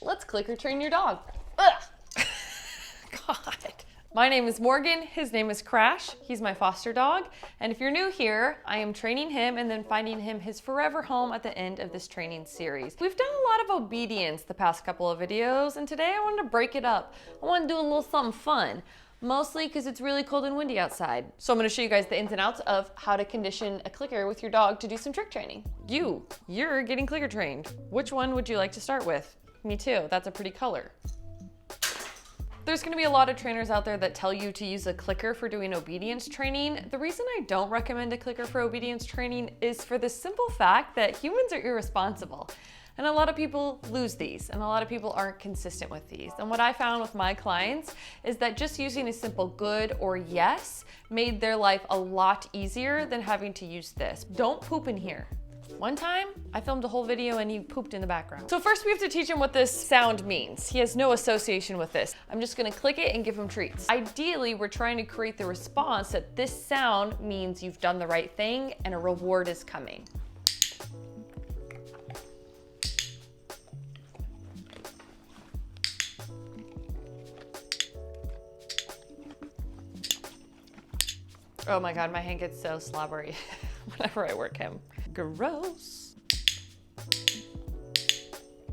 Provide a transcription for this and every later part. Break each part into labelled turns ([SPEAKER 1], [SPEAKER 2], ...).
[SPEAKER 1] Let's clicker train your dog. Ugh. God. My name is Morgan, his name is Crash, he's my foster dog, and if you're new here, I am training him and then finding him his forever home at the end of this training series. We've done a lot of obedience the past couple of videos, and today I wanted to break it up. I want to do a little something fun, mostly because it's really cold and windy outside. So I'm going to show you guys the ins and outs of how to condition a clicker with your dog to do some trick training. You're getting clicker trained. Which one would you like to start with? Me too, that's a pretty color. There's gonna be a lot of trainers out there that tell you to use a clicker for doing obedience training. The reason I don't recommend a clicker for obedience training is for the simple fact that humans are irresponsible. And a lot of people lose these, and a lot of people aren't consistent with these. And what I found with my clients is that just using a simple good or yes made their life a lot easier than having to use this. Don't poop in here. One time, I filmed a whole video and he pooped in the background. So first we have to teach him what this sound means. He has no association with this. I'm just gonna click it and give him treats. Ideally, we're trying to create the response that this sound means you've done the right thing and a reward is coming. Oh my God, my hand gets so slobbery whenever I work him. Gross.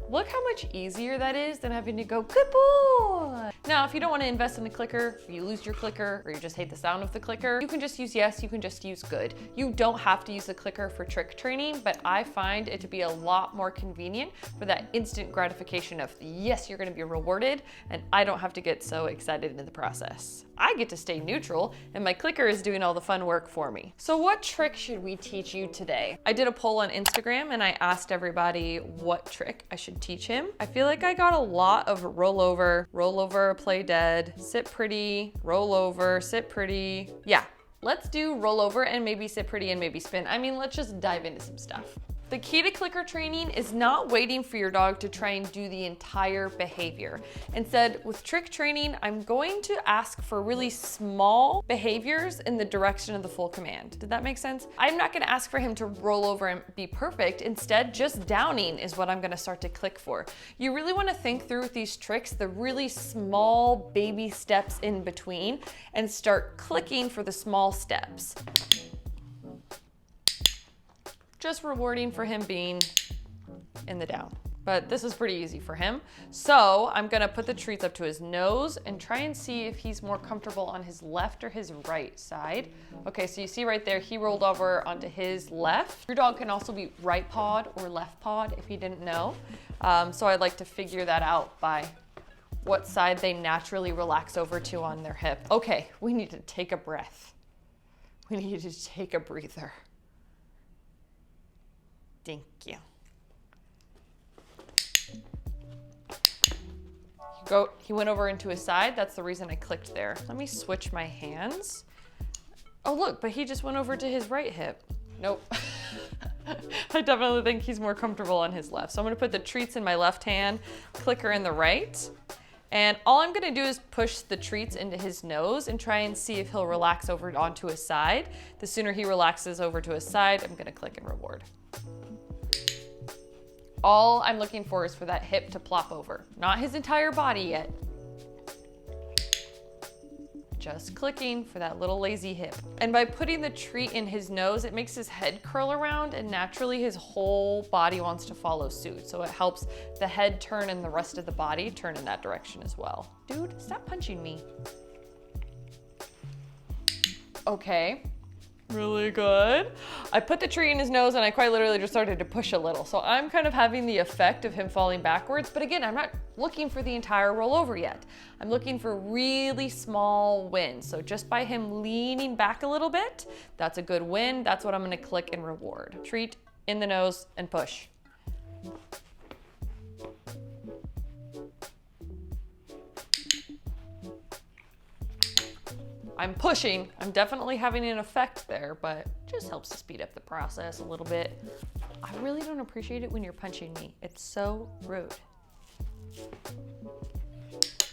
[SPEAKER 1] Look how much easier that is than having to go, good boy. Now, if you don't want to invest in a clicker, or you lose your clicker, or you just hate the sound of the clicker, you can just use yes, you can just use good. You don't have to use a clicker for trick training, but I find it to be a lot more convenient for that instant gratification of yes, you're going to be rewarded, and I don't have to get so excited in the process. I get to stay neutral, and my clicker is doing all the fun work for me. So what trick should we teach you today? I did a poll on Instagram and I asked everybody what trick I should teach him. I feel like I got a lot of roll over, play dead, sit pretty, roll over, sit pretty. Yeah, let's do roll over and maybe sit pretty and maybe spin. I mean, let's just dive into some stuff. The key to clicker training is not waiting for your dog to try and do the entire behavior. Instead, with trick training, I'm going to ask for really small behaviors in the direction of the full command. Did that make sense? I'm not gonna ask for him to roll over and be perfect. Instead, just downing is what I'm gonna start to click for. You really wanna think through with these tricks, the really small baby steps in between, and start clicking for the small steps. Just rewarding for him being in the down. But this is pretty easy for him. So I'm gonna put the treats up to his nose and try and see if he's more comfortable on his left or his right side. Okay, so you see right there, he rolled over onto his left. Your dog can also be right pawed or left pawed if you didn't know. So I'd like to figure that out by what side they naturally relax over to on their hip. Okay, we need to take a breath. We need to take a breather. Thank you. He went over into his side. That's the reason I clicked there. Let me switch my hands. Oh look, but he just went over to his right hip. Nope. I definitely think he's more comfortable on his left. So I'm gonna put the treats in my left hand, clicker in the right. And all I'm gonna do is push the treats into his nose and try and see if he'll relax over onto his side. The sooner he relaxes over to his side, I'm gonna click and reward. All I'm looking for is for that hip to plop over, not his entire body yet. Just clicking for that little lazy hip. And by putting the treat in his nose, it makes his head curl around and naturally his whole body wants to follow suit. So it helps the head turn and the rest of the body turn in that direction as well. Dude, stop punching me. Okay. Really good. I put the treat in his nose and I quite literally just started to push a little. So I'm kind of having the effect of him falling backwards. But again, I'm not looking for the entire rollover yet. I'm looking for really small wins. So just by him leaning back a little bit, that's a good win. That's what I'm gonna click and reward. Treat in the nose and push. I'm pushing, I'm definitely having an effect there, but it just helps to speed up the process a little bit. I really don't appreciate it when you're punching me. It's so rude.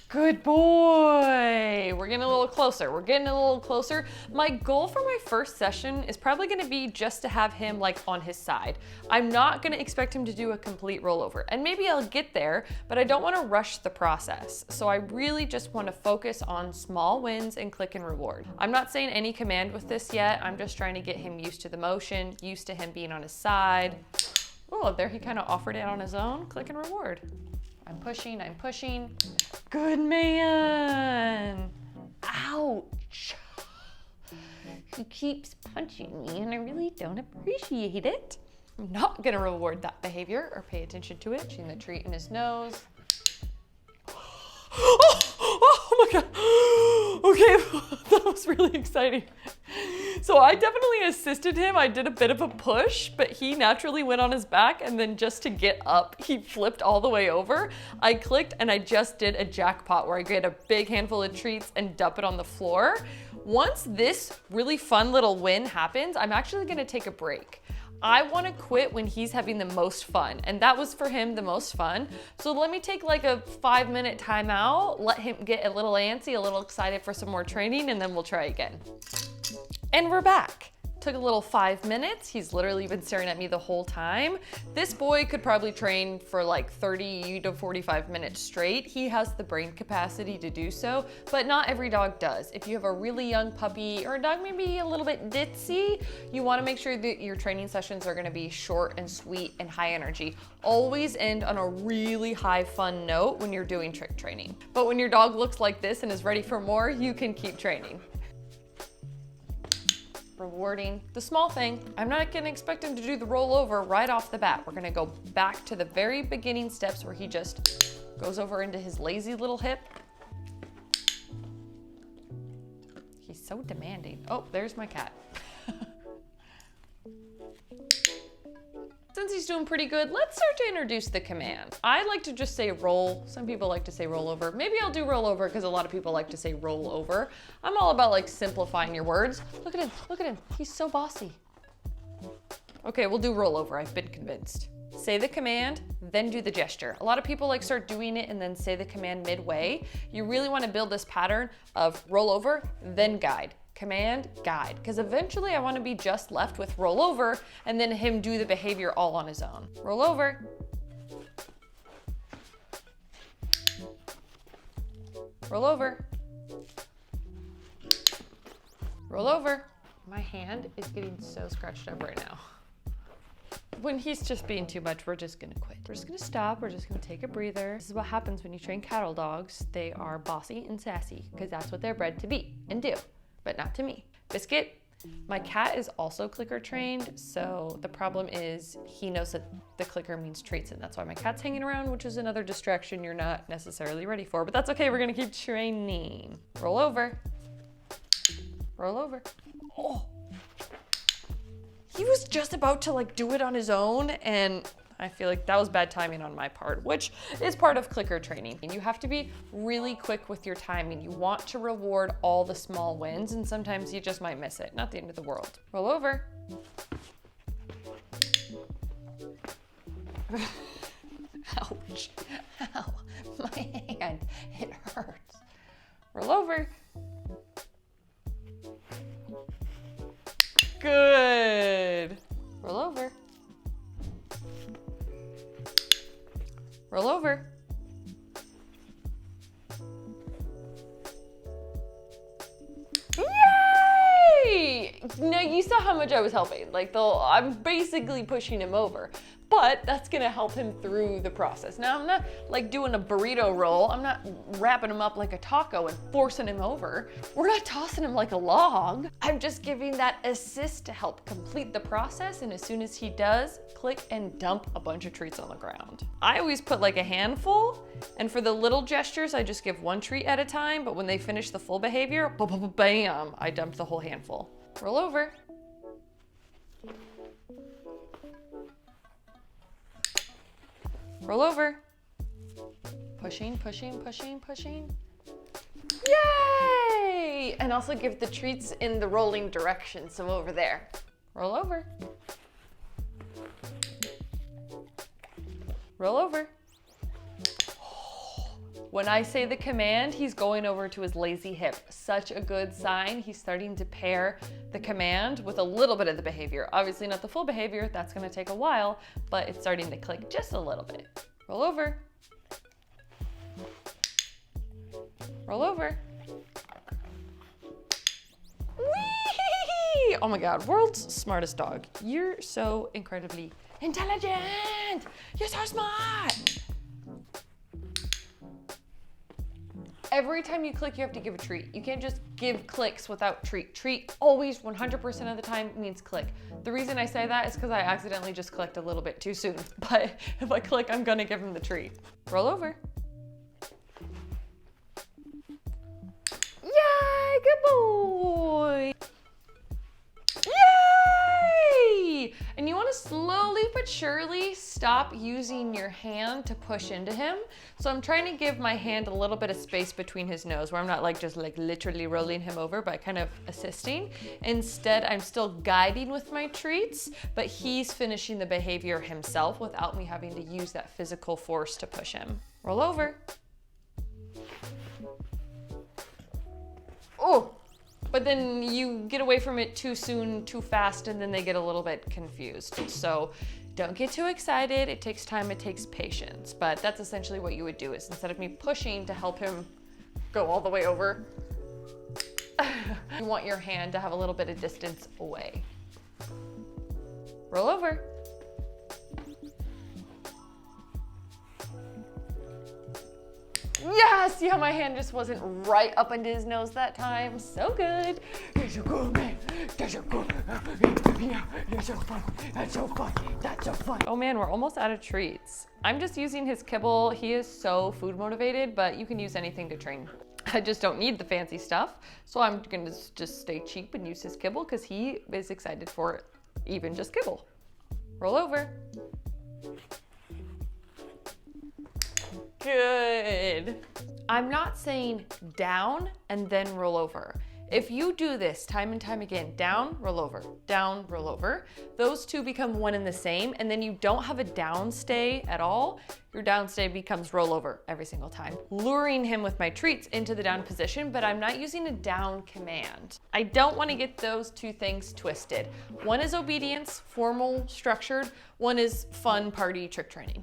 [SPEAKER 1] Good boy. We're getting a little closer. We're getting a little closer. My goal for my first session is probably gonna be just to have him like on his side. I'm not gonna expect him to do a complete rollover, and maybe I'll get there, but I don't wanna rush the process. So I really just wanna focus on small wins and click and reward. I'm not saying any command with this yet. I'm just trying to get him used to the motion, used to him being on his side. Oh, there he kind of offered it on his own. Click and reward. I'm pushing, I'm pushing. Good man. Ouch. He keeps punching me and I really don't appreciate it. I'm not gonna reward that behavior or pay attention to it. Pushing the treat in his nose. Oh my God. Okay, that was really exciting. So I definitely assisted him. I did a bit of a push, but he naturally went on his back, and then just to get up, he flipped all the way over. I clicked and I just did a jackpot where I get a big handful of treats and dump it on the floor. Once this really fun little win happens, I'm actually gonna take a break. I wanna quit when he's having the most fun, and that was for him the most fun. So let me take like a 5-minute timeout, let him get a little antsy, a little excited for some more training, and then we'll try again. And we're back. Took a little 5 minutes. He's literally been staring at me the whole time. This boy could probably train for like 30 to 45 minutes straight. He has the brain capacity to do so, but not every dog does. If you have a really young puppy or a dog maybe a little bit ditzy, you wanna make sure that your training sessions are gonna be short and sweet and high energy. Always end on a really high fun note when you're doing trick training. But when your dog looks like this and is ready for more, you can keep training. Rewarding the small thing. I'm not gonna expect him to do the rollover right off the bat. We're gonna go back to the very beginning steps where he just goes over into his lazy little hip. He's so demanding. Oh, there's my cat. Since he's doing pretty good, let's start to introduce the command. I like to just say roll. Some people like to say rollover. Maybe I'll do rollover because a lot of people like to say roll over. I'm all about like simplifying your words. Look at him, look at him. He's so bossy. Okay, we'll do rollover. I've been convinced. Say the command, then do the gesture. A lot of people like start doing it and then say the command midway. You really want to build this pattern of rollover, then guide. Command, guide, because eventually I want to be just left with roll over and then him do the behavior all on his own. Roll over. Roll over. Roll over. My hand is getting so scratched up right now. When he's just being too much, we're just gonna quit. We're just gonna stop, we're just gonna take a breather. This is what happens when you train cattle dogs. They are bossy and sassy because that's what they're bred to be and do. But not to me. Biscuit, my cat is also clicker trained, so the problem is he knows that the clicker means treats, and that's why my cat's hanging around, which is another distraction you're not necessarily ready for, but that's okay, we're gonna keep training. Roll over. Roll over. Oh. He was just about to like do it on his own, and I feel like that was bad timing on my part, which is part of clicker training. And you have to be really quick with your timing. You want to reward all the small wins, and sometimes you just might miss it. Not the end of the world. Roll over. Ouch. Ow. My hand. It hurts. Roll over. Good. Roll over. Roll over. Yay! Now you saw how much I was helping. Like I'm basically pushing him over, but that's gonna help him through the process. Now I'm not like doing a burrito roll. I'm not wrapping him up like a taco and forcing him over. We're not tossing him like a log. I'm just giving that assist to help complete the process, and as soon as he does, click and dump a bunch of treats on the ground. I always put like a handful, and for the little gestures, I just give one treat at a time, but when they finish the full behavior, bam, I dump the whole handful. Roll over. Roll over. Pushing, pushing, pushing, pushing. Yay! And also give the treats in the rolling direction, so over there. Roll over. Roll over. When I say the command, he's going over to his lazy hip. Such a good sign. He's starting to pair the command with a little bit of the behavior. Obviously not the full behavior, that's gonna take a while, but it's starting to click just a little bit. Roll over. Roll over. Whee! Oh my God, world's smartest dog. You're so incredibly intelligent. You're so smart. Every time you click, you have to give a treat. You can't just give clicks without treat. Treat always 100% of the time means click. The reason I say that is because I accidentally just clicked a little bit too soon. But if I click, I'm gonna give him the treat. Roll over. Yay, good boy. Yay! And you want to slowly but surely stop using your hand to push into him. So I'm trying to give my hand a little bit of space between his nose where I'm not just literally rolling him over, but kind of assisting. Instead, I'm still guiding with my treats, but he's finishing the behavior himself without me having to use that physical force to push him. Roll over. Oh, but then you get away from it too soon, too fast, and then they get a little bit confused. So don't get too excited. It takes time, it takes patience. But that's essentially what you would do is instead of me pushing to help him go all the way over, you want your hand to have a little bit of distance away. Roll over. Yes, yeah, my hand just wasn't right up into his nose that time. So good. You're so good, man. That's so good. Yeah, you're so fun. That's so fun. That's so fun. Oh man, we're almost out of treats. I'm just using his kibble. He is so food motivated, but you can use anything to train. I just don't need the fancy stuff. So I'm gonna just stay cheap and use his kibble because he is excited for even just kibble. Roll over. Good. I'm not saying down and then roll over. If you do this time and time again, down, roll over, those two become one and the same, and then you don't have a down stay at all. Your down stay becomes roll over every single time. Luring him with my treats into the down position, but I'm not using a down command. I don't want to get those two things twisted. One is obedience, formal, structured. One is fun, party, trick training.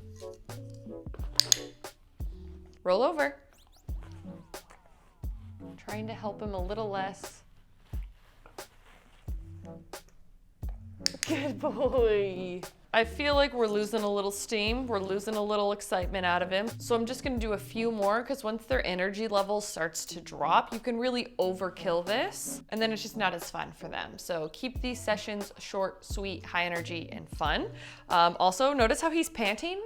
[SPEAKER 1] Roll over. I'm trying to help him a little less. Good boy. I feel like we're losing a little steam. We're losing a little excitement out of him. So I'm just gonna do a few more because once their energy level starts to drop, you can really overkill this and then it's just not as fun for them. So keep these sessions short, sweet, high energy, and fun. Also, notice how he's panting?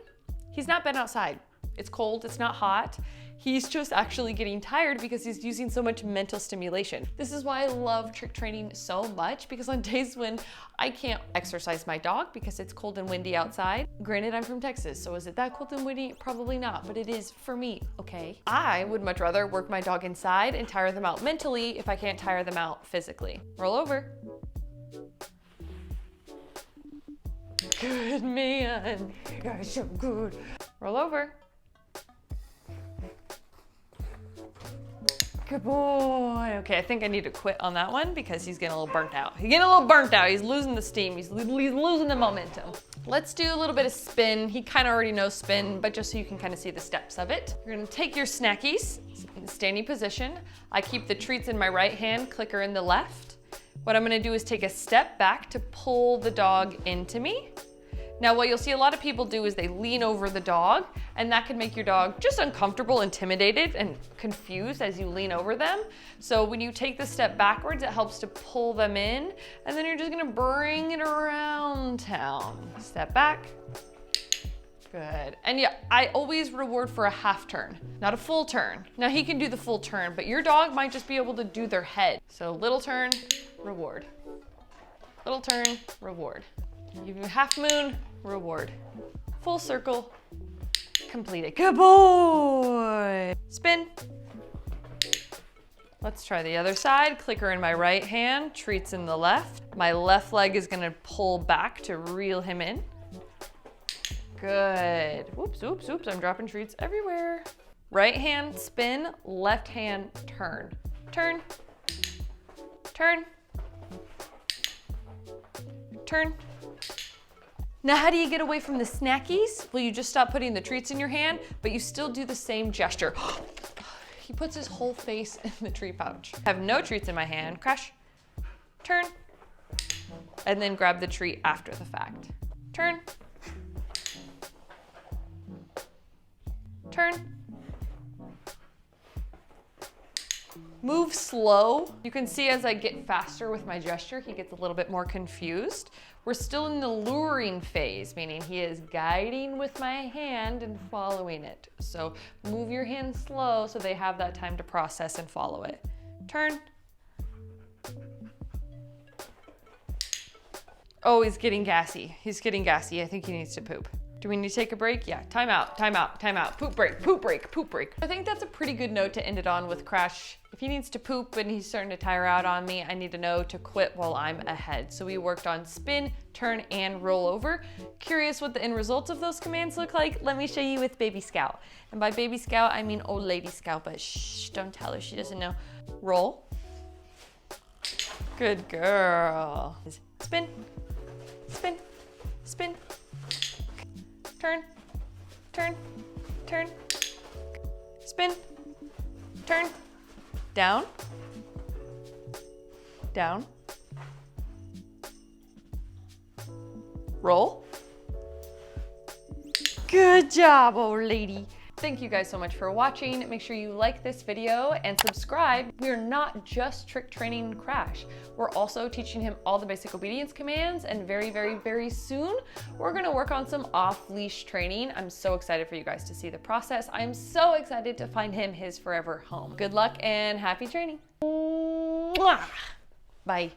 [SPEAKER 1] He's not been outside. It's cold, it's not hot. He's just actually getting tired because he's using so much mental stimulation. This is why I love trick training so much, because on days when I can't exercise my dog because it's cold and windy outside, granted I'm from Texas, so is it that cold and windy? Probably not, but it is for me, okay? I would much rather work my dog inside and tire them out mentally if I can't tire them out physically. Roll over. Good man, you're so good. Roll over. Good boy. Okay, I think I need to quit on that one because he's getting a little burnt out. He's getting a little burnt out. He's losing the steam. He's losing the momentum. Let's do a little bit of spin. He kind of already knows spin, but just so you can kind of see the steps of it. You're gonna take your snackies in standing position. I keep the treats in my right hand, clicker in the left. What I'm gonna do is take a step back to pull the dog into me. Now, what you'll see a lot of people do is they lean over the dog, and that can make your dog just uncomfortable, intimidated, and confused as you lean over them. So when you take the step backwards, it helps to pull them in, and then you're just gonna bring it around town. Step back. Good. And yeah, I always reward for a half turn, not a full turn. Now he can do the full turn, but your dog might just be able to do their head. So little turn, reward. Little turn, reward. Give you a half moon, reward. Full circle, completed. Good boy. Spin. Let's try the other side. Clicker in my right hand, treats in the left. My left leg is gonna pull back to reel him in. Good. Oops, oops, oops, I'm dropping treats everywhere. Right hand, spin, left hand, turn. Turn, turn, turn. Now, how do you get away from the snackies? Well, you just stop putting the treats in your hand, but you still do the same gesture. He puts his whole face in the treat pouch. I have no treats in my hand. Crash, turn, and then grab the treat after the fact. Turn, turn. Move slow. You can see as I get faster with my gesture, he gets a little bit more confused. We're still in the luring phase, meaning he is guiding with my hand and following it. So move your hand slow so they have that time to process and follow it. Turn. Oh, he's getting gassy. He's getting gassy. I think he needs to poop. Do we need to take a break? Yeah, time out, time out, time out. Poop break, poop break, poop break. I think that's a pretty good note to end it on with Crash. If he needs to poop and he's starting to tire out on me, I need to know to quit while I'm ahead. So we worked on spin, turn, and roll over. Curious what the end results of those commands look like? Let me show you with Baby Scout. And by Baby Scout, I mean old lady Scout, but shh, don't tell her, she doesn't know. Roll. Good girl. Spin, spin, spin. Turn, turn, turn, spin, turn, down, down, roll. Good job, old lady. Thank you guys so much for watching. Make sure you like this video and subscribe. We're not just trick training Crash. We're also teaching him all the basic obedience commands, and very, very, very soon, we're gonna work on some off-leash training. I'm so excited for you guys to see the process. I'm so excited to find him his forever home. Good luck and happy training. Mwah! Bye.